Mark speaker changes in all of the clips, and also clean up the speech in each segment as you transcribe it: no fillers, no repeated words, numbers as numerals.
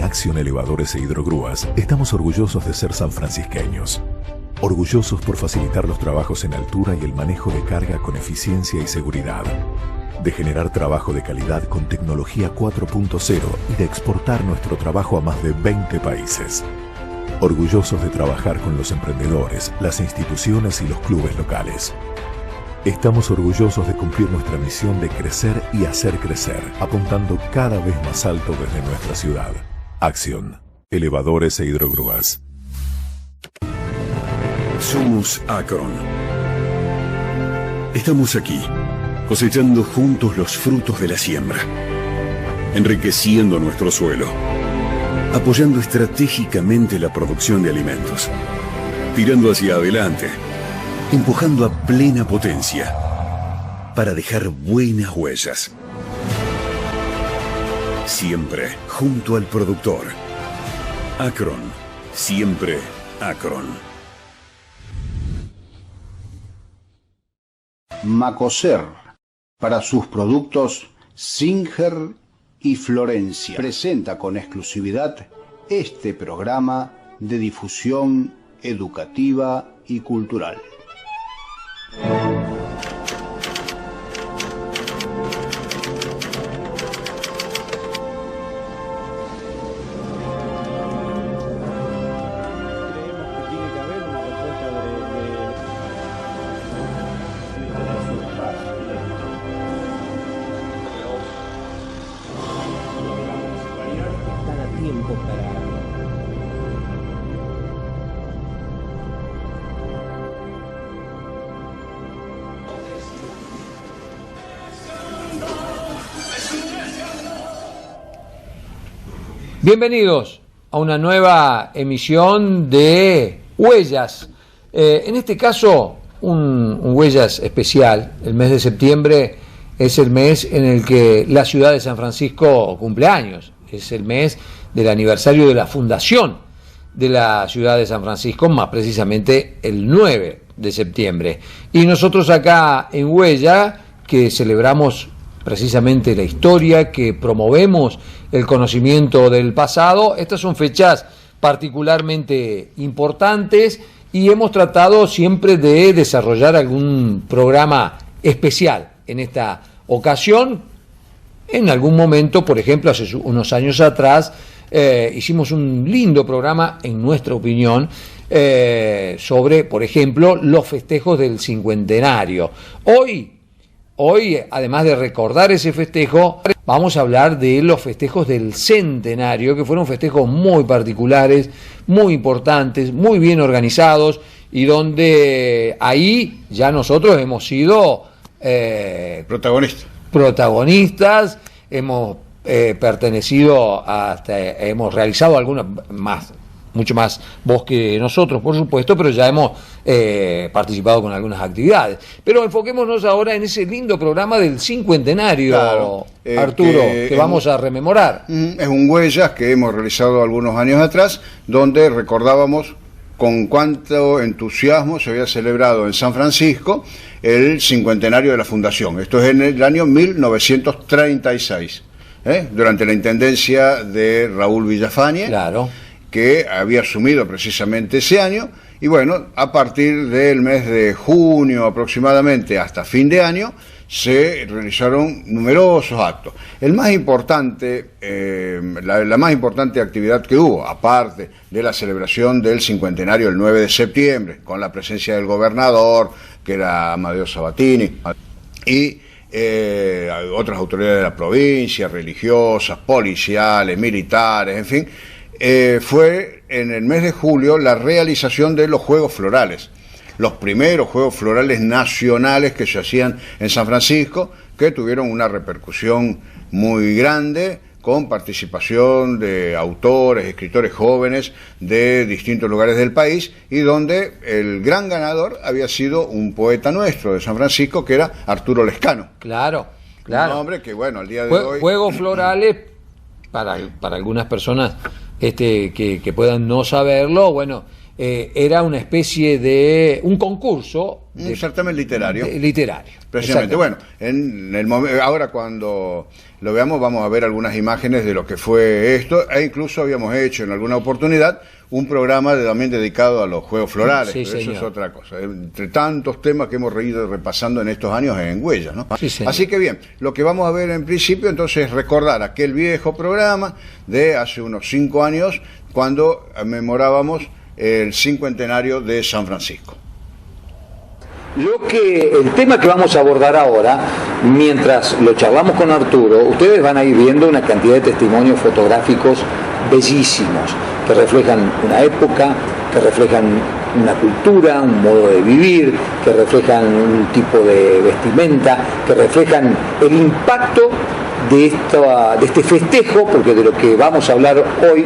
Speaker 1: En Acción Elevadores e Hidrogrúas estamos orgullosos de ser sanfrancisqueños. Orgullosos por facilitar los trabajos en altura y el manejo de carga con eficiencia y seguridad. De generar trabajo de calidad con tecnología 4.0 y de exportar nuestro trabajo a más de 20 países. Orgullosos de trabajar con los emprendedores, las instituciones y los clubes locales. Estamos orgullosos de cumplir nuestra misión de crecer y hacer crecer, apuntando cada vez más alto desde nuestra ciudad. Acción. Elevadores e Hidrogrúas.
Speaker 2: Somos Acron. Estamos aquí, cosechando juntos los frutos de la siembra, enriqueciendo nuestro suelo, apoyando estratégicamente la producción de alimentos, tirando hacia adelante, empujando a plena potencia para dejar buenas huellas. Siempre junto al productor. Acron, siempre Acron.
Speaker 3: Macoser, para sus productos Singer y Florencia, presenta con exclusividad este programa de difusión educativa y cultural.
Speaker 4: Bienvenidos a una nueva emisión de Huellas. En este caso, un Huellas especial. El mes de septiembre es el mes en el que la ciudad de San Francisco cumple años. Es el mes del aniversario de la fundación de la ciudad de San Francisco, más precisamente el 9 de septiembre. Y nosotros acá en Huella, que celebramos precisamente la historia, que promovemos el conocimiento del pasado, estas son fechas particularmente importantes y hemos tratado siempre de desarrollar algún programa especial en esta ocasión. En algún momento, por ejemplo, hace unos años atrás, hicimos un lindo programa, en nuestra opinión, sobre, por ejemplo, los festejos del cincuentenario. Hoy, además de recordar ese festejo, vamos a hablar de los festejos del centenario, que fueron festejos muy particulares, muy importantes, muy bien organizados, y donde ahí ya nosotros hemos sido protagonistas, hemos pertenecido hemos realizado algunas más, mucho más vos que nosotros, por supuesto, pero ya hemos participado con algunas actividades. Pero enfoquémonos ahora en ese lindo programa del cincuentenario, claro, Arturo, que vamos a rememorar.
Speaker 3: Es un Huellas que hemos realizado algunos años atrás, donde recordábamos con cuánto entusiasmo se había celebrado en San Francisco el cincuentenario de la fundación. Esto es en el año 1936, durante la intendencia de Raúl Villafañe.
Speaker 4: Claro.
Speaker 3: Que había asumido precisamente ese año, y bueno, a partir del mes de junio aproximadamente hasta fin de año, se realizaron numerosos actos. El más importante, la más importante actividad que hubo, aparte de la celebración del cincuentenario el 9 de septiembre, con la presencia del gobernador, que era Amadeo Sabatini, y otras autoridades de la provincia, religiosas, policiales, militares, en fin, fue en el mes de julio la realización de los Juegos Florales, los primeros Juegos Florales nacionales que se hacían en San Francisco, que tuvieron una repercusión muy grande, con participación de autores, escritores jóvenes de distintos lugares del país, y donde el gran ganador había sido un poeta nuestro de San Francisco, que era Arturo Lescano.
Speaker 4: Claro.
Speaker 3: Un hombre que, bueno, al día de hoy...
Speaker 4: Juegos Florales, para algunas personas que puedan no saberlo, bueno, era una especie de un concurso.
Speaker 3: Un certamen literario.
Speaker 4: Literario.
Speaker 3: Precisamente. Bueno, ahora cuando lo veamos vamos a ver algunas imágenes de lo que fue esto, e incluso habíamos hecho en alguna oportunidad un programa también dedicado a los juegos florales,
Speaker 4: Sí,
Speaker 3: pero eso
Speaker 4: señor.
Speaker 3: es otra cosa. Entre tantos temas que hemos ido repasando en estos años en Huellas, ¿no?
Speaker 4: Sí, señor.
Speaker 3: Así que bien, lo que vamos a ver en principio entonces es recordar aquel viejo programa de hace unos 5 años cuando memorábamos el 50 de San Francisco.
Speaker 5: El tema que vamos a abordar ahora, mientras lo charlamos con Arturo, ustedes van a ir viendo una cantidad de testimonios fotográficos bellísimos, que reflejan una época, que reflejan una cultura, un modo de vivir, que reflejan un tipo de vestimenta, que reflejan el impacto de este festejo, porque de lo que vamos a hablar hoy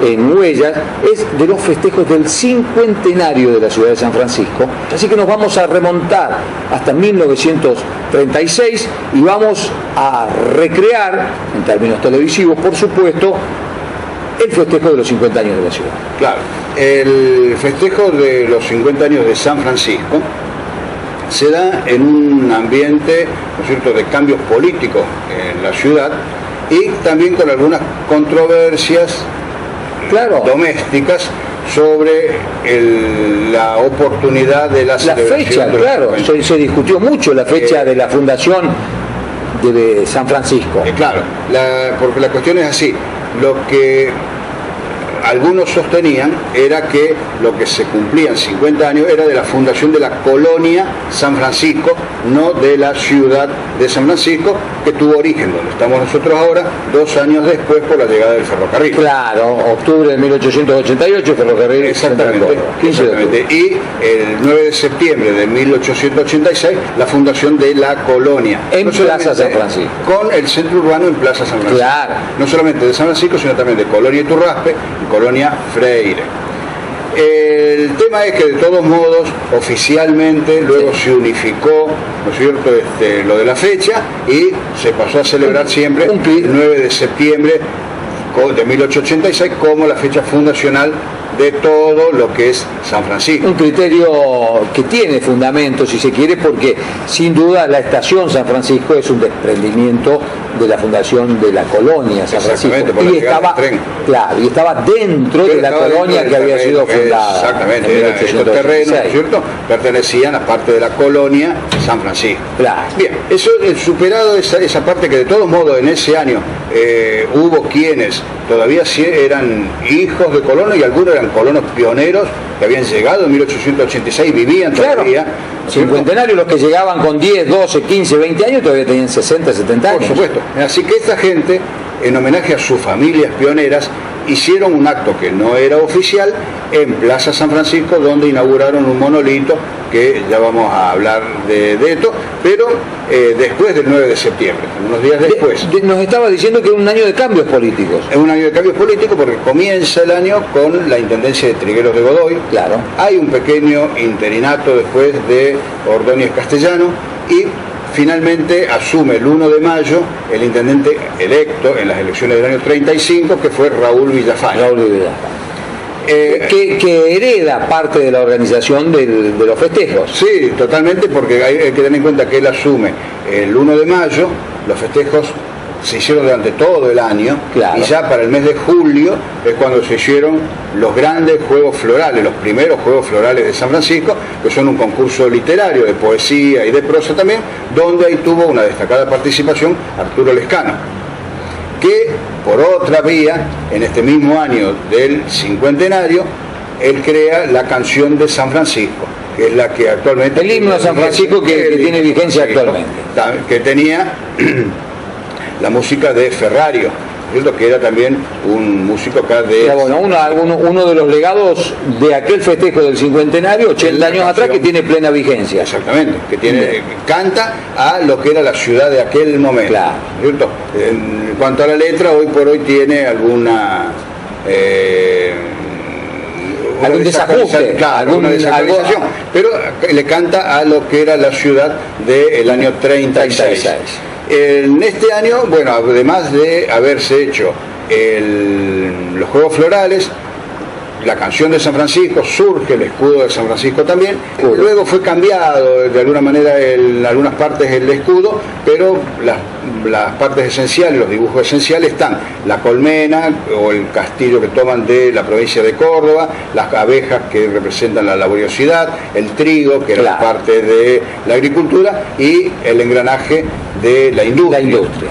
Speaker 5: en Huellas es de los festejos del 50º de la ciudad de San Francisco. Así que nos vamos a remontar hasta 1936 y vamos a recrear, en términos televisivos por supuesto, el festejo de los 50 años de la ciudad.
Speaker 3: Claro, el festejo de los 50 años de San Francisco se da en un ambiente, ¿no es cierto?, de cambios políticos en la ciudad y también con algunas controversias domésticas sobre la oportunidad de la celebración.
Speaker 5: La fecha, se discutió mucho la fecha de la fundación de San Francisco.
Speaker 3: Claro, porque la cuestión es así, lo que algunos sostenían era que lo que se cumplían 50 años era de la fundación de la colonia San Francisco, no de la ciudad de San Francisco, que tuvo origen donde estamos nosotros ahora, 2 años después por la llegada del ferrocarril.
Speaker 5: Claro, octubre de 1888, ferrocarril.
Speaker 3: Exactamente. Y el 9 de septiembre de 1886, la fundación de la colonia.
Speaker 5: En Plaza San Francisco.
Speaker 3: Con el centro urbano en Plaza San Francisco.
Speaker 5: Claro.
Speaker 3: No solamente de San Francisco, sino también de Colonia Iturraspe y Colonia Freire. El tema es que de todos modos oficialmente luego se unificó, ¿no es cierto?, lo de la fecha y se pasó a celebrar siempre el 9 de septiembre de 1886 como la fecha fundacional de todo lo que es San Francisco.
Speaker 5: Un criterio que tiene fundamento, si se quiere, porque sin duda la estación San Francisco es un desprendimiento de la fundación de la colonia San Francisco.
Speaker 3: Por
Speaker 5: y estaba dentro de la colonia que había sido fundada.
Speaker 3: Exactamente, estos terrenos, ¿cierto?, pertenecían a parte de la colonia San Francisco.
Speaker 5: Claro.
Speaker 3: Bien, eso superado esa parte que de todos modos en ese año hubo quienes todavía eran hijos de colonos y algunos eran colonos pioneros que habían llegado en 1886, vivían todavía.
Speaker 5: Cincuentenarios, los que llegaban con 10, 12, 15, 20 años todavía tenían 60, 70 años.
Speaker 3: Por supuesto. Así que esta gente, en homenaje a sus familias pioneras, hicieron un acto que no era oficial en Plaza San Francisco, donde inauguraron un monolito, que ya vamos a hablar de esto, pero después del 9 de septiembre, unos días después.
Speaker 5: Nos estaba diciendo que es un año de cambios políticos.
Speaker 3: Es un año de cambios políticos porque comienza el año con la intendencia de Trigueros de Godoy.
Speaker 5: Claro.
Speaker 3: Hay un pequeño interinato después de Ordóñez Castellano y finalmente asume el 1 de mayo el intendente electo en las elecciones del año 35, que fue Raúl Villafañe.
Speaker 5: Que hereda parte de la organización de los festejos.
Speaker 3: Sí, totalmente, porque hay que tener en cuenta que él asume el 1 de mayo, los festejos se hicieron durante todo el año,
Speaker 5: claro,
Speaker 3: y ya para el mes de julio es cuando se hicieron los grandes juegos florales, los primeros juegos florales de San Francisco, que son un concurso literario de poesía y de prosa también, donde ahí tuvo una destacada participación Arturo Lescano, que por otra vía, en este mismo año del 50º, él crea la canción de San Francisco, que es la que actualmente...
Speaker 5: El himno de San Francisco que tiene vigencia actualmente.
Speaker 3: Que tenía la música de Ferrario, ¿cierto?, que era también un músico acá de...
Speaker 5: Pero bueno, uno de los legados de aquel festejo del 50º, 80 años atrás, que tiene plena vigencia.
Speaker 3: Exactamente, que canta a lo que era la ciudad de aquel momento.
Speaker 5: Claro.
Speaker 3: ¿Cierto? En cuanto a la letra, hoy por hoy tiene alguna...
Speaker 5: algún desajuste,
Speaker 3: alguna desactualización, pero le canta a lo que era la ciudad del año 36. En este año, bueno, además de haberse hecho los Juegos Florales, la canción de San Francisco, surge el escudo de San Francisco también, luego fue cambiado de alguna manera en algunas partes el escudo, pero las partes esenciales, los dibujos esenciales están la colmena o el castillo que toman de la provincia de Córdoba, las abejas que representan la laboriosidad, el trigo que era parte de la agricultura y el engranaje de la industria.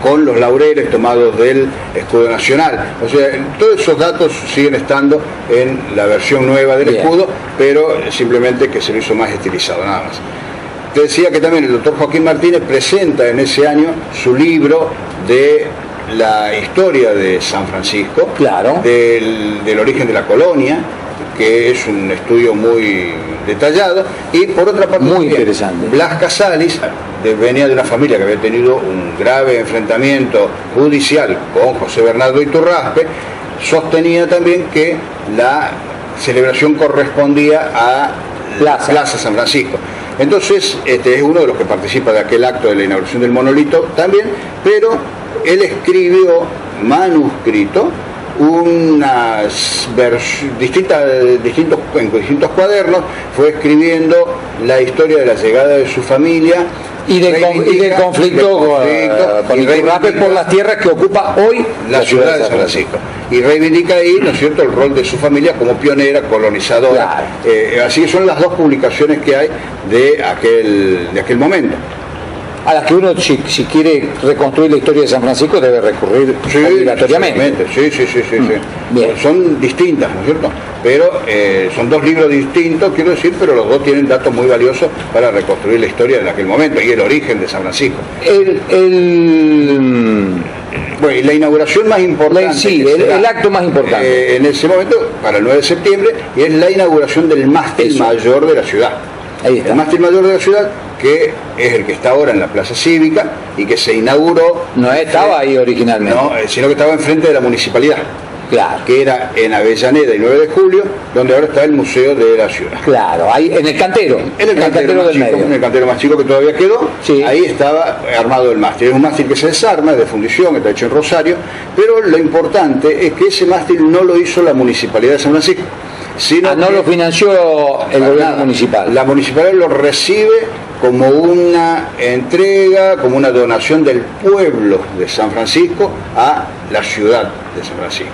Speaker 3: Con los laureles tomados del escudo nacional. O sea, todos esos datos siguen estando en la versión nueva del escudo, pero simplemente que se lo hizo más estilizado, nada más. Te decía que también el doctor Joaquín Martínez presenta en ese año su libro de la historia de San Francisco, del origen de la colonia, que es un estudio muy detallado, y por otra parte
Speaker 5: muy interesante.
Speaker 3: Blas Casalis venía de una familia que había tenido un grave enfrentamiento judicial con José Bernardo Iturraspe, sostenía también que la celebración correspondía a Plaza San Francisco. Entonces, es uno de los que participa de aquel acto de la inauguración del monolito también, pero él escribió manuscrito distintos cuadernos, fue escribiendo la historia de la llegada de su familia
Speaker 5: y del conflicto con Iturraspe por las tierras que ocupa hoy
Speaker 3: la ciudad de San Francisco, y reivindica ahí, ¿no es cierto?, el rol de su familia como pionera, colonizadora. Así que son las dos publicaciones que hay de aquel momento,
Speaker 5: a las que uno, si quiere reconstruir la historia de San Francisco, debe recurrir obligatoriamente.
Speaker 3: Sí. Son distintas, ¿no es cierto? Pero son dos libros distintos, quiero decir, pero los dos tienen datos muy valiosos para reconstruir la historia de aquel momento y el origen de San Francisco. Bueno, y la inauguración más importante.
Speaker 5: El acto más importante.
Speaker 3: En ese momento, para el 9 de septiembre, y es la inauguración del mástil mayor de la ciudad.
Speaker 5: Ahí está.
Speaker 3: El mástil mayor de la ciudad, que es el que está ahora en la Plaza Cívica y que se inauguró.
Speaker 5: No estaba ahí originalmente.
Speaker 3: No, sino que estaba enfrente de la municipalidad.
Speaker 5: Claro.
Speaker 3: Que era en Avellaneda y 9 de Julio, donde ahora está el Museo de la Ciudad.
Speaker 5: Claro, ahí en el cantero.
Speaker 3: En el cantero del medio. En el cantero más chico que todavía quedó, ahí estaba armado el mástil. Es un mástil que se desarma, es de fundición, está hecho en Rosario, pero lo importante es que ese mástil no lo hizo la municipalidad de San Francisco.
Speaker 5: No lo financió el gobierno municipal.
Speaker 3: La municipalidad lo recibe como una entrega, como una donación del pueblo de San Francisco a la ciudad de San Francisco.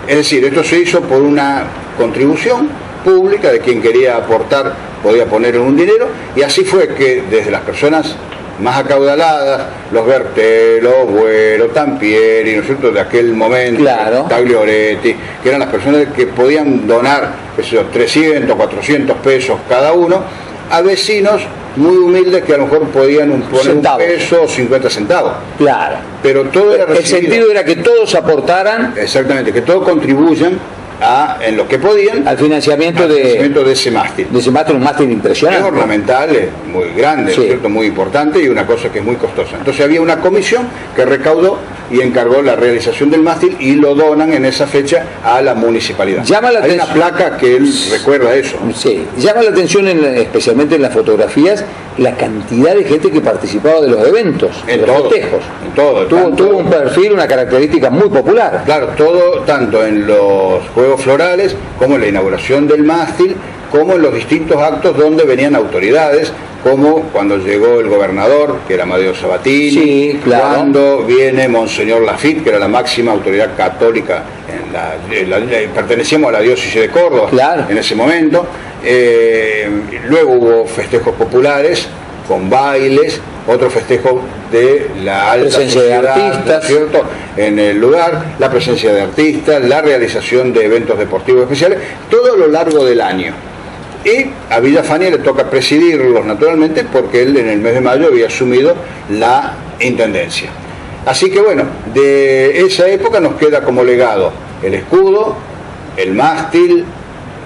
Speaker 3: Es decir, esto se hizo por una contribución pública de quien quería aportar, podía poner en un dinero, y así fue que desde las personas más acaudaladas, los Bertelo, Buero, Tampieri, ¿no es cierto?, de aquel momento, Taglioretti, que eran las personas que podían donar 300, 400 pesos cada uno, a vecinos muy humildes que a lo mejor podían poner un peso o 50 centavos.
Speaker 5: Claro.
Speaker 3: Pero todo era recibido.
Speaker 5: El sentido era que todos aportaran.
Speaker 3: Exactamente, que todos contribuyan en lo que podían
Speaker 5: al financiamiento
Speaker 3: de ese mástil.
Speaker 5: De ese mástil, un mástil impresionante.
Speaker 3: Es ornamental, es muy grande, ¿cierto?, muy importante y una cosa que es muy costosa. Entonces había una comisión que recaudó y encargó la realización del mástil y lo donan en esa fecha a la municipalidad.
Speaker 5: Hay
Speaker 3: una placa que él recuerda eso.
Speaker 5: Sí, llama la atención especialmente en las fotografías la cantidad de gente que participaba de los eventos,
Speaker 3: en
Speaker 5: los festejos.
Speaker 3: En todo.
Speaker 5: Tuvo un perfil, una característica muy popular.
Speaker 3: Claro, todo, tanto en los Juegos Florales como en la inauguración del mástil, como en los distintos actos donde venían autoridades, como cuando llegó el gobernador, que era Amadeo Sabatini, cuando viene Monseñor Lafitte, que era la máxima autoridad católica, pertenecíamos a la diócesis de Córdoba en ese momento. Luego hubo festejos populares con bailes, otro festejo de la alta
Speaker 5: presencia
Speaker 3: sociedad,
Speaker 5: de artistas,
Speaker 3: ¿cierto?, en el lugar, la presencia de artistas, la realización de eventos deportivos especiales, todo a lo largo del año. Y a Villafañe le toca presidirlos naturalmente porque él en el mes de mayo había asumido la intendencia. Así que bueno, de esa época nos queda como legado el escudo, el mástil,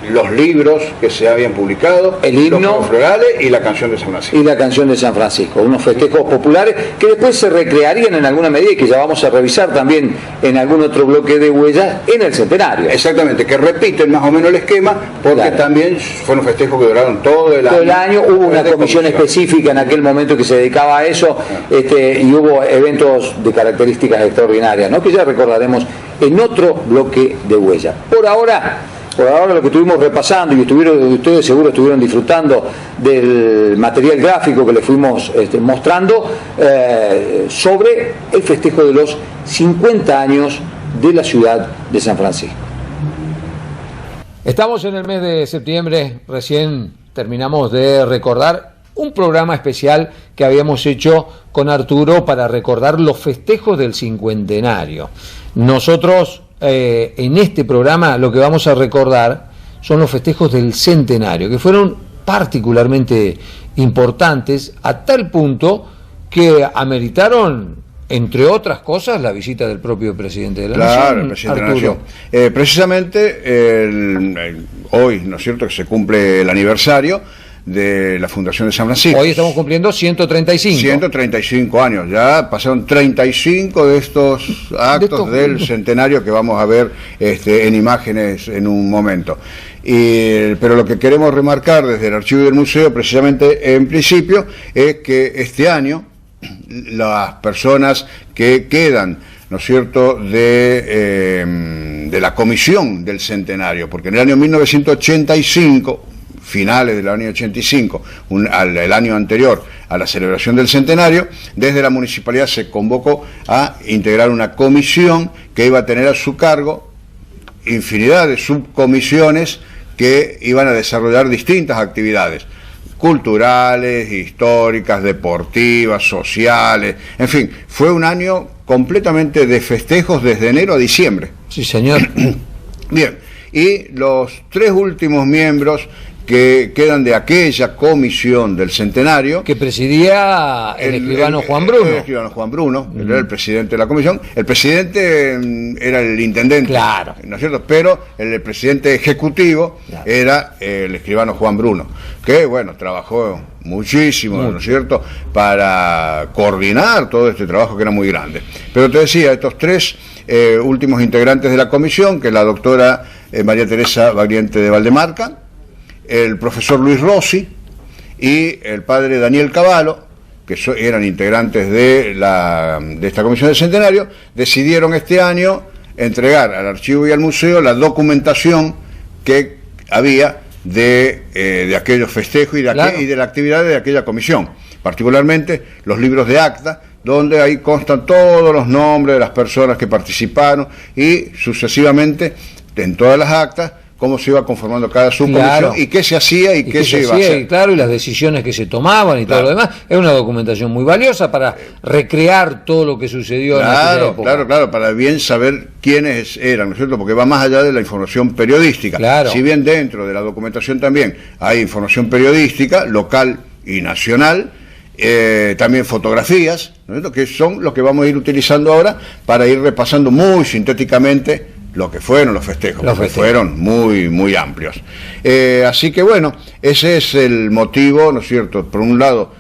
Speaker 3: los libros que se habían publicado,
Speaker 5: el himno,
Speaker 3: los Juegos Florales y la canción de San Francisco.
Speaker 5: Y la canción de San Francisco, unos festejos populares que después se recrearían en alguna medida y que ya vamos a revisar también en algún otro bloque de huellas en el centenario.
Speaker 3: Exactamente, que repiten más o menos el esquema, porque
Speaker 5: claro,
Speaker 3: también fueron festejos que duraron todo el año.
Speaker 5: Todo el año hubo una comisión específica en aquel momento que se dedicaba a eso, y hubo eventos de características extraordinarias, ¿no?, que ya recordaremos en otro bloque de huellas. Por ahora lo que estuvimos repasando, y ustedes seguro estuvieron disfrutando del material gráfico que les fuimos mostrando sobre el festejo de los 50 años de la ciudad de San Francisco.
Speaker 4: Estamos en el mes de septiembre, recién terminamos de recordar un programa especial que habíamos hecho con Arturo para recordar los festejos del cincuentenario. Nosotros en este programa lo que vamos a recordar son los festejos del centenario, que fueron particularmente importantes a tal punto que ameritaron, entre otras cosas, la visita del propio presidente de la Nación.
Speaker 3: Claro, el presidente
Speaker 4: Arturo.
Speaker 3: de la Nación. Precisamente hoy, ¿no es cierto?, que se cumple el aniversario de la Fundación de San Francisco.
Speaker 4: Hoy estamos cumpliendo 135.
Speaker 3: 135 años, ya pasaron 35 de estos actos del centenario que vamos a ver en imágenes en un momento. Pero lo que queremos remarcar desde el archivo y del museo, precisamente en principio, es que este año las personas que quedan, ¿no es cierto?, de la comisión del centenario, porque en el año 1985, finales del año 85, el año anterior a la celebración del centenario, desde la municipalidad se convocó a integrar una comisión que iba a tener a su cargo infinidad de subcomisiones que iban a desarrollar distintas actividades culturales, históricas, deportivas, sociales, en fin, fue un año completamente de festejos desde enero a diciembre.
Speaker 4: Sí, señor.
Speaker 3: Bien, y los tres últimos miembros que quedan de aquella comisión del centenario,
Speaker 4: que presidía el escribano Juan Bruno.
Speaker 3: El escribano Juan Bruno, era el presidente de la comisión. El presidente era el intendente,
Speaker 4: claro,
Speaker 3: ¿no es cierto?, pero el presidente ejecutivo, claro, era el escribano Juan Bruno, que, bueno, trabajó muchísimo, ¿no es cierto?, para coordinar todo este trabajo que era muy grande. Pero te decía, estos tres últimos integrantes de la comisión, que es la doctora María Teresa Bagliente de Valdemarca, el profesor Luis Rossi y el padre Daniel Cavallo, que eran integrantes de esta comisión del centenario, decidieron este año entregar al archivo y al museo la documentación que había de aquellos festejos y de la actividad de aquella comisión, particularmente los libros de acta, donde ahí constan todos los nombres de las personas que participaron y sucesivamente en todas las actas cómo se iba conformando cada subcomisión, claro, y qué se hacía y qué se iba a hacer.
Speaker 4: Claro, y las decisiones que se tomaban y
Speaker 3: claro,
Speaker 4: todo lo demás. Es una documentación muy valiosa para recrear todo lo que sucedió, claro, en aquella época.
Speaker 3: Claro, para bien saber quiénes eran, ¿no es cierto?, porque va más allá de la información periodística.
Speaker 4: Claro.
Speaker 3: Si bien dentro de la documentación también hay información periodística, local y nacional, también fotografías, ¿no es cierto?, que son lo que vamos a ir utilizando ahora para ir repasando muy sintéticamente lo que fueron los festejos, porque fueron muy, muy amplios. Así que bueno, ese es el motivo, ¿no es cierto?, por un lado,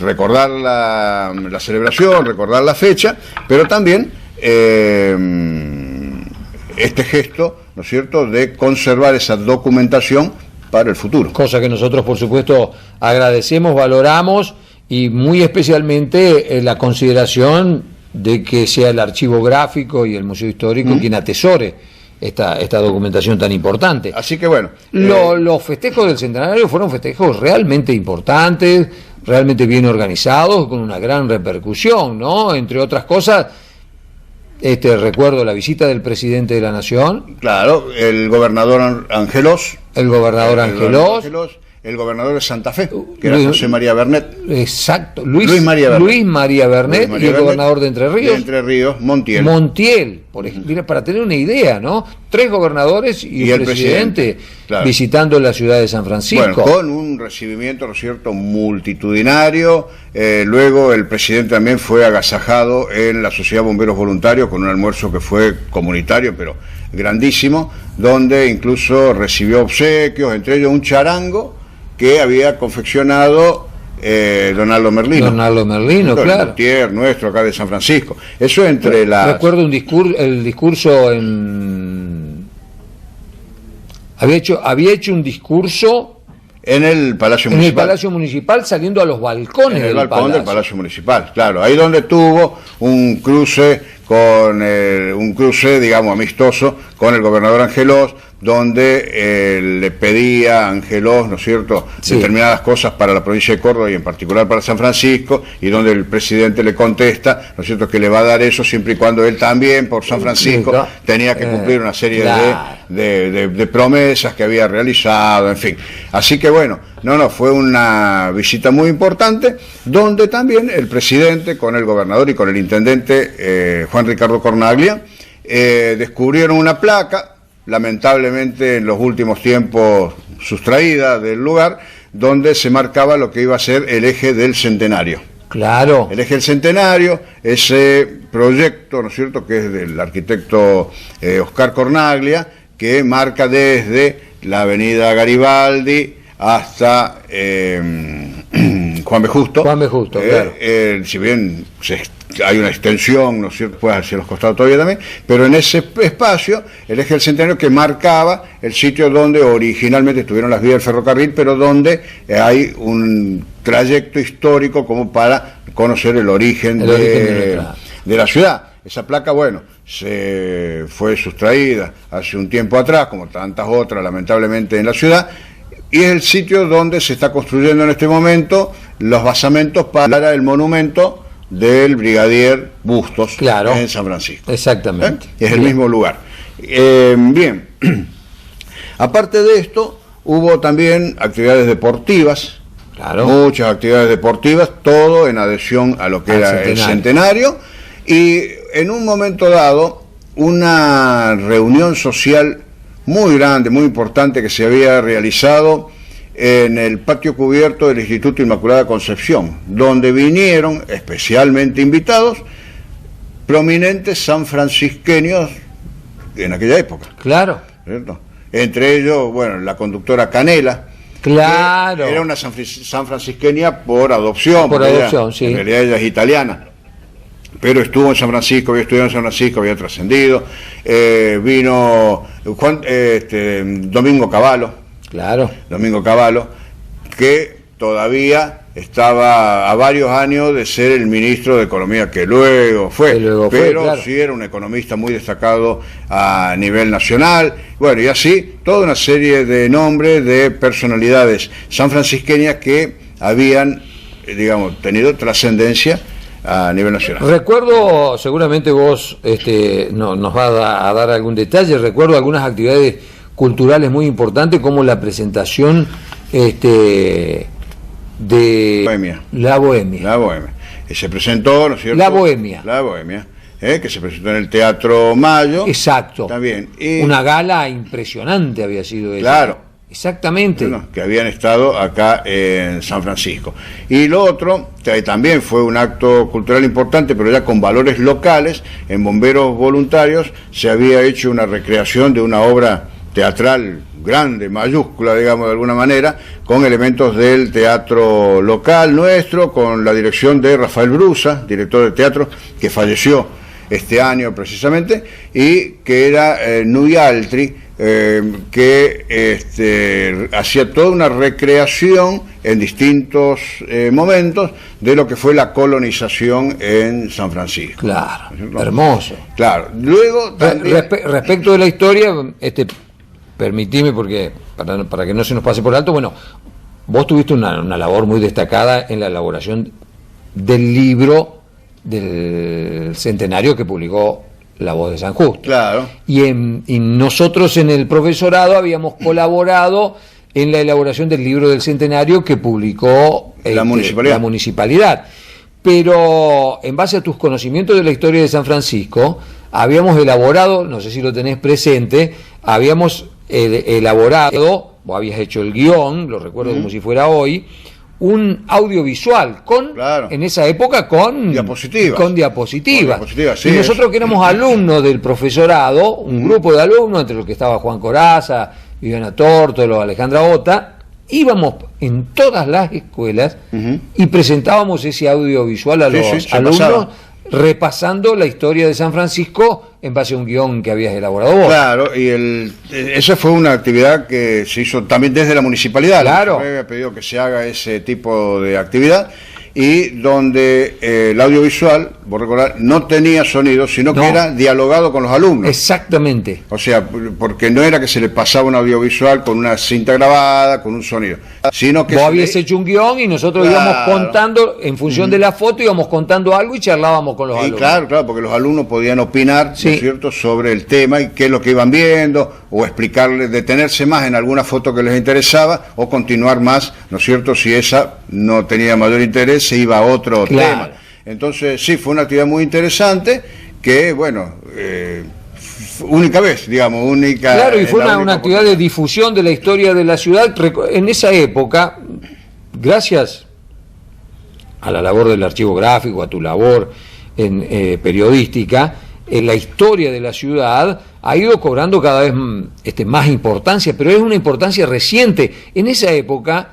Speaker 3: recordar la celebración, recordar la fecha, pero también este gesto, ¿no es cierto?, de conservar esa documentación para el futuro.
Speaker 4: Cosa que nosotros, por supuesto, agradecemos, valoramos, y muy especialmente la consideración de que sea el archivo gráfico y el museo histórico quien atesore esta documentación tan importante.
Speaker 3: Así que bueno,
Speaker 4: los festejos del centenario fueron festejos realmente importantes, realmente bien organizados, con una gran repercusión, ¿no? Entre otras cosas, recuerdo la visita del presidente de la Nación.
Speaker 3: Claro, el gobernador Angelós.
Speaker 4: El gobernador Angelós.
Speaker 3: El gobernador de Santa Fe, que era José María Bernet.
Speaker 4: Exacto,
Speaker 3: Luis María
Speaker 4: Bernet, y el gobernador de Entre Ríos.
Speaker 3: De Entre Ríos, Montiel.
Speaker 4: Montiel, por ejemplo, para tener una idea, ¿no? 3 gobernadores y el presidente.
Speaker 3: Claro.
Speaker 4: visitando la ciudad de San Francisco.
Speaker 3: Bueno, con un recibimiento, ¿no es cierto?, multitudinario. Luego el presidente también fue agasajado en la Sociedad de Bomberos Voluntarios con un almuerzo que fue comunitario, pero grandísimo, donde incluso recibió obsequios, entre ellos un charango que había confeccionado Donaldo Merlino.
Speaker 4: Donaldo Merlino, claro.
Speaker 3: Luthier nuestro acá de San Francisco. Eso entre las...
Speaker 4: Recuerdo el discurso en... Había hecho un discurso
Speaker 3: en el Palacio
Speaker 4: en
Speaker 3: Municipal.
Speaker 4: el Palacio Municipal, saliendo a los balcones
Speaker 3: En el balcón
Speaker 4: Palacio.
Speaker 3: del Palacio Municipal, claro. Ahí donde tuvo un cruce digamos, amistoso con el gobernador Angelós, donde le pedía a Angelós, ¿no es cierto?,
Speaker 4: Sí.
Speaker 3: determinadas cosas para la provincia de Córdoba y en particular para San Francisco, y donde el presidente le contesta, ¿no es cierto?, que le va a dar eso siempre y cuando él también, por San Francisco,
Speaker 4: Sí,
Speaker 3: tenía que cumplir una serie
Speaker 4: claro.
Speaker 3: de promesas que había realizado, en fin. Así que bueno, fue una visita muy importante, donde también el presidente, con el gobernador y con el intendente Juan Ricardo Cornaglia, descubrieron una placa, lamentablemente en los últimos tiempos sustraída del lugar, donde se marcaba lo que iba a ser el eje del centenario.
Speaker 4: Claro.
Speaker 3: El eje del centenario, ese proyecto, ¿no es cierto?, que es del arquitecto Oscar Cornaglia, que marca desde la avenida Garibaldi hasta Juan B. Justo.
Speaker 4: Juan B. Justo, claro.
Speaker 3: Si bien hay una extensión, ¿no es cierto?, pues hacia los costados todavía también, pero en ese espacio, el eje del centenario que marcaba el sitio donde originalmente estuvieron las vías del ferrocarril, pero donde hay un trayecto histórico como para conocer el origen de la ciudad. Esa placa, bueno, se fue sustraída hace un tiempo atrás, como tantas otras, lamentablemente, en la ciudad, y es el sitio donde se está construyendo en este momento los basamentos para el monumento del brigadier Bustos,
Speaker 4: claro,
Speaker 3: en San Francisco.
Speaker 4: Exactamente.
Speaker 3: Es el mismo lugar. Bien, aparte de esto, hubo también actividades deportivas,
Speaker 4: Claro.
Speaker 3: muchas actividades deportivas, todo en adhesión a lo que era el centenario, y en un momento dado, una reunión social muy grande, muy importante, que se había realizado en el patio cubierto del Instituto Inmaculada Concepción, donde vinieron especialmente invitados prominentes sanfrancisqueños en aquella época.
Speaker 4: Claro.
Speaker 3: ¿Cierto? Entre ellos, bueno, la conductora Canela.
Speaker 4: Claro.
Speaker 3: Era una sanfrancisqueña por adopción.
Speaker 4: Por adopción, sí.
Speaker 3: En realidad ella es italiana, pero estuvo en San Francisco, había estudiado en San Francisco, había trascendido. Vino Domingo Cavallo.
Speaker 4: Claro.
Speaker 3: Domingo Cavallo, que todavía estaba a varios años de ser el ministro de Economía, que luego fue, pero claro, sí era un economista muy destacado a nivel nacional. Bueno, y así toda una serie de nombres de personalidades sanfrancisqueñas que habían, digamos, tenido trascendencia a nivel nacional.
Speaker 4: Recuerdo, seguramente vos nos va a dar algún detalle, recuerdo algunas actividades culturales muy importantes, como la presentación de
Speaker 3: Bohemia.
Speaker 4: La Bohemia.
Speaker 3: La Bohemia. Se presentó, ¿no es cierto?
Speaker 4: La Bohemia.
Speaker 3: La Bohemia, que se presentó en el Teatro Mayo.
Speaker 4: Exacto.
Speaker 3: También.
Speaker 4: Y una gala impresionante había sido esa.
Speaker 3: Claro.
Speaker 4: Exactamente.
Speaker 3: Bueno, que habían estado acá en San Francisco. Y lo otro, también fue un acto cultural importante, pero ya con valores locales. En Bomberos Voluntarios se había hecho una recreación de una obra teatral grande, mayúscula, digamos, de alguna manera, con elementos del teatro local nuestro, con la dirección de Rafael Brusa, director de teatro, que falleció este año precisamente, y que era Nui Altri, que hacía toda una recreación en distintos momentos de lo que fue la colonización en San Francisco.
Speaker 4: Claro, hermoso.
Speaker 3: Claro, luego también...
Speaker 4: Respecto de la historia, permitime, porque para que no se nos pase por alto, bueno, vos tuviste una labor muy destacada en la elaboración del libro del centenario que publicó La Voz de San Justo.
Speaker 3: Claro.
Speaker 4: Y nosotros en el profesorado habíamos colaborado en la elaboración del libro del centenario que publicó la municipalidad. Pero en base a tus conocimientos de la historia de San Francisco, habíamos elaborado, no sé si lo tenés presente, habíamos elaborado, vos habías hecho el guión, lo recuerdo como si fuera hoy, un audiovisual en esa época con diapositivas.
Speaker 3: Sí,
Speaker 4: y nosotros que éramos alumnos del profesorado, un grupo de alumnos, entre los que estaba Juan Coraza, Viviana Tórtolo, Alejandra Bota, íbamos en todas las escuelas y presentábamos ese audiovisual a los alumnos, repasando la historia de San Francisco en base a un guión que habías elaborado vos.
Speaker 3: Claro, y esa fue una actividad que se hizo también desde la municipalidad.
Speaker 4: Claro.
Speaker 3: Me había pedido que se haga ese tipo de actividad, y donde el audiovisual, vos recordás, no tenía sonido, sino que era dialogado con los alumnos.
Speaker 4: Exactamente.
Speaker 3: O sea, porque no era que se le pasaba un audiovisual con una cinta grabada, con un sonido, sino que...
Speaker 4: Vos habías hecho un guión y nosotros íbamos contando, en función de la foto, íbamos contando algo y charlábamos con los alumnos. Claro,
Speaker 3: porque los alumnos podían opinar, ¿no es cierto?, sobre el tema y qué es lo que iban viendo, o explicarles, detenerse más en alguna foto que les interesaba, o continuar más, ¿no es cierto?, si esa no tenía mayor interés, se iba a otro tema. Entonces, sí, fue una actividad muy interesante que, bueno, única vez, digamos, única.
Speaker 4: Claro, y fue una actividad de difusión de la historia de la ciudad. En esa época, gracias a la labor del archivo gráfico, a tu labor periodística, la historia de la ciudad ha ido cobrando cada vez más importancia, pero es una importancia reciente. En esa época,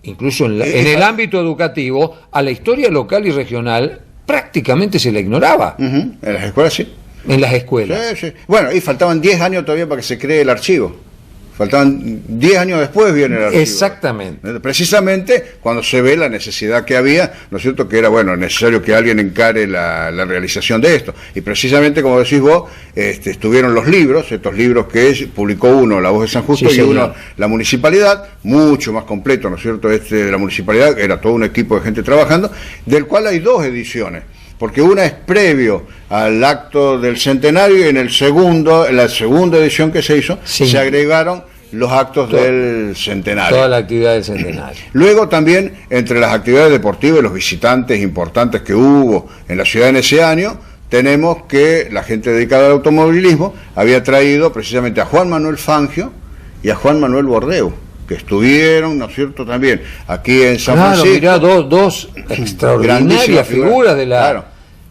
Speaker 4: incluso en el ámbito educativo, a la historia local y regional prácticamente se la ignoraba.
Speaker 3: En las escuelas sí.
Speaker 4: En las escuelas.
Speaker 3: Sí. Bueno, y faltaban 10 años todavía para que se cree el archivo. Faltaban 10 años después viene el archivo.
Speaker 4: Exactamente.
Speaker 3: Precisamente cuando se ve la necesidad que había, ¿no es cierto?, que era, bueno, necesario que alguien encare la realización de esto. Y precisamente, como decís vos, estuvieron los libros, estos libros que publicó uno, La Voz de San Justo, y uno, la municipalidad, mucho más completo, ¿no es cierto?, de la municipalidad, era todo un equipo de gente trabajando, del cual hay 2 ediciones. Porque una es previo al acto del centenario, y en la segunda edición que se hizo, se agregaron los actos del centenario.
Speaker 4: Toda la actividad del centenario.
Speaker 3: Luego también, entre las actividades deportivas y los visitantes importantes que hubo en la ciudad en ese año, tenemos que la gente dedicada al automovilismo había traído precisamente a Juan Manuel Fangio y a Juan Manuel Bordeu, que estuvieron, ¿no es cierto?, también aquí en San Francisco.
Speaker 4: Mirá, dos extraordinarias figuras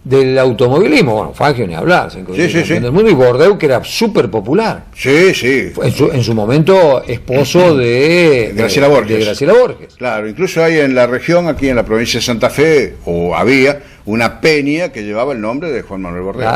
Speaker 4: del automovilismo. Bueno, Fangio ni hablar, del mundo, y Bordeu, que era súper popular.
Speaker 3: Sí.
Speaker 4: En su momento esposo de
Speaker 3: Graciela Borges.
Speaker 4: Claro,
Speaker 3: incluso hay en la región, aquí en la provincia de Santa Fe, había una peña que llevaba el nombre de Juan Manuel Bordeu.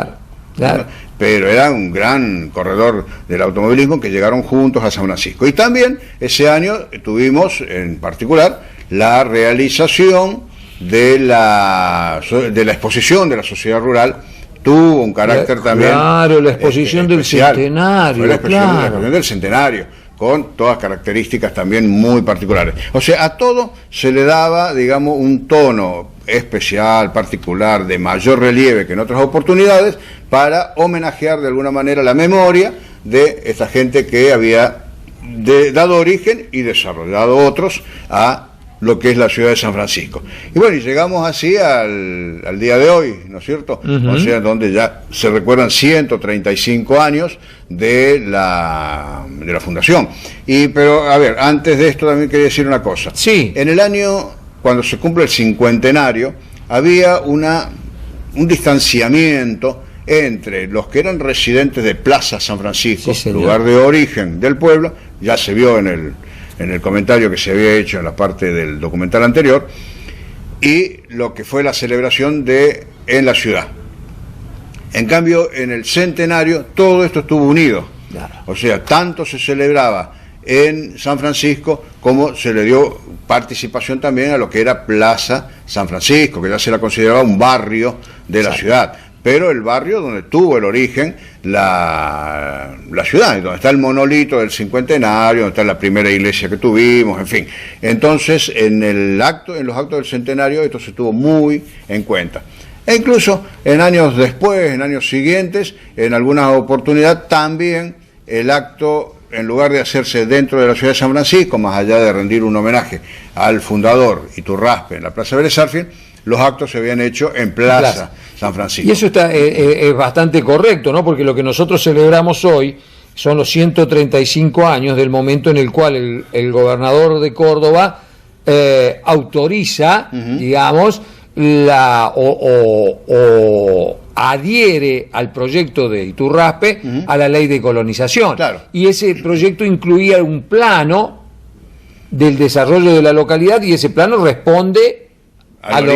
Speaker 4: Claro.
Speaker 3: Pero era un gran corredor del automovilismo, que llegaron juntos a San Francisco. Y también ese año tuvimos en particular la realización de la exposición de la sociedad rural. Tuvo un carácter también.
Speaker 4: Claro, la exposición del centenario.
Speaker 3: La exposición del centenario, con todas características también muy particulares. O sea, a todo se le daba, digamos, un tono especial, particular, de mayor relieve que en otras oportunidades, para homenajear de alguna manera la memoria de esta gente que había dado origen y desarrollado otros a lo que es la ciudad de San Francisco. Y bueno, y llegamos así al día de hoy, ¿no es cierto? O sea, donde ya se recuerdan 135 años de la fundación. Pero, a ver, antes de esto también quería decir una cosa.
Speaker 4: Sí.
Speaker 3: En el año, cuando se cumple el 50enario, había un distanciamiento entre los que eran residentes de Plaza San Francisco, lugar de origen del pueblo, ya se vio en el comentario que se había hecho en la parte del documental anterior, y lo que fue la celebración en la ciudad. En cambio, en el centenario, todo esto estuvo unido.
Speaker 4: Claro.
Speaker 3: O sea, tanto se celebraba en San Francisco como se le dio participación también a lo que era Plaza San Francisco, que ya se la consideraba un barrio de la ciudad. Pero el barrio donde tuvo el origen la ciudad, donde está el monolito del cincuentenario, donde está la primera iglesia que tuvimos, en fin. Entonces, en los actos del centenario, esto se tuvo muy en cuenta. E incluso en años después, en años siguientes, en alguna oportunidad también el acto, en lugar de hacerse dentro de la ciudad de San Francisco, más allá de rendir un homenaje al fundador Iturraspe en la Plaza Vélez Sarsfield, los actos se habían hecho en Plaza San Francisco.
Speaker 4: Y eso es bastante correcto, ¿no? Porque lo que nosotros celebramos hoy son los 135 años del momento en el cual el gobernador de Córdoba autoriza, digamos, o adhiere al proyecto de Iturraspe a la ley de colonización.
Speaker 3: Claro.
Speaker 4: Y ese proyecto incluía un plano del desarrollo de la localidad, y ese plano responde al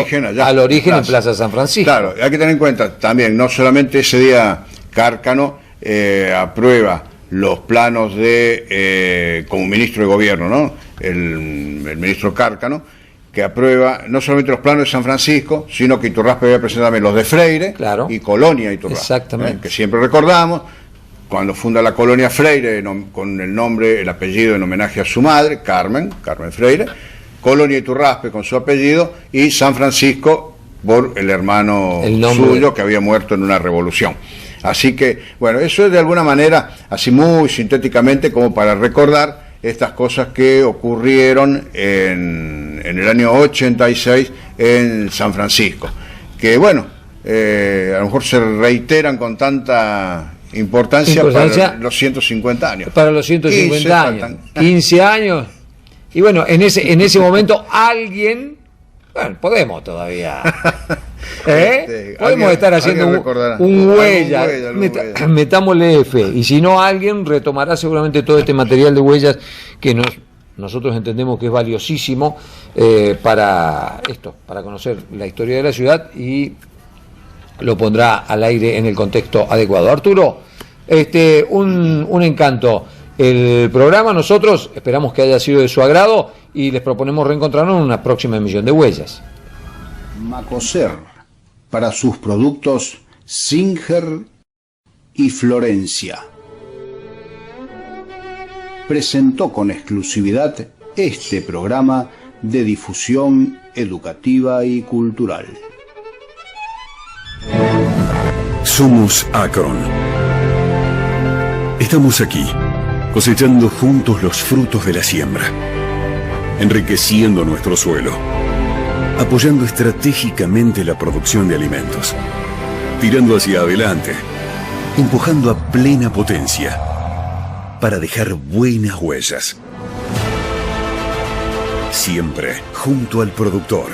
Speaker 4: origen en Plaza San Francisco.
Speaker 3: Claro, hay que tener en cuenta también, no solamente ese día Cárcano aprueba los planos como ministro de gobierno, ¿no? El ministro Cárcano, que aprueba no solamente los planos de San Francisco, sino que Iturraspe había presentado también los de Freire,
Speaker 4: claro,
Speaker 3: y Colonia Iturraspe.
Speaker 4: Exactamente.
Speaker 3: Que siempre recordamos, cuando funda la colonia Freire, con el nombre, el apellido en homenaje a su madre, Carmen Freire, Colonia Iturraspe con su apellido, y San Francisco por el hermano suyo que había muerto en una revolución. Así que, bueno, eso es de alguna manera, así muy sintéticamente, como para recordar estas cosas que ocurrieron en el año 86 en San Francisco, que bueno, a lo mejor se reiteran con tanta importancia para los 150 años.
Speaker 4: Para los 150 años, 15 años, y bueno, en ese momento alguien, bueno, podemos todavía... podemos estar haciendo un huella, metámosle F, y si no, alguien retomará seguramente todo este material de huellas que nosotros entendemos que es valiosísimo para conocer la historia de la ciudad, y lo pondrá al aire en el contexto adecuado. Arturo, un encanto el programa, nosotros esperamos que haya sido de su agrado y les proponemos reencontrarnos en una próxima emisión de Huellas.
Speaker 6: Macoser, para sus productos Singer y Florencia, presentó con exclusividad este programa de difusión educativa y cultural.
Speaker 2: Somos Akron. Estamos aquí, cosechando juntos los frutos de la siembra, enriqueciendo nuestro suelo, apoyando estratégicamente la producción de alimentos, tirando hacia adelante, empujando a plena potencia para dejar buenas huellas. Siempre junto al productor.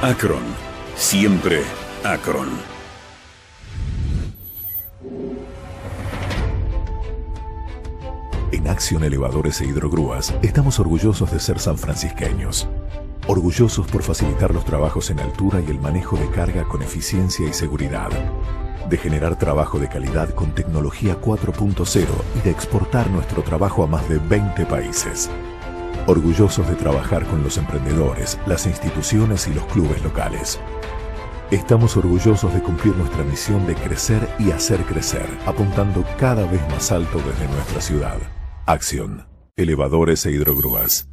Speaker 2: Akron, siempre Akron.
Speaker 1: En Acción Elevadores e Hidrogrúas estamos orgullosos de ser sanfrancisqueños. Orgullosos por facilitar los trabajos en altura y el manejo de carga con eficiencia y seguridad. De generar trabajo de calidad con tecnología 4.0 y de exportar nuestro trabajo a más de 20 países. Orgullosos de trabajar con los emprendedores, las instituciones y los clubes locales. Estamos orgullosos de cumplir nuestra misión de crecer y hacer crecer, apuntando cada vez más alto desde nuestra ciudad. Acción, Elevadores e Hidrogrúas.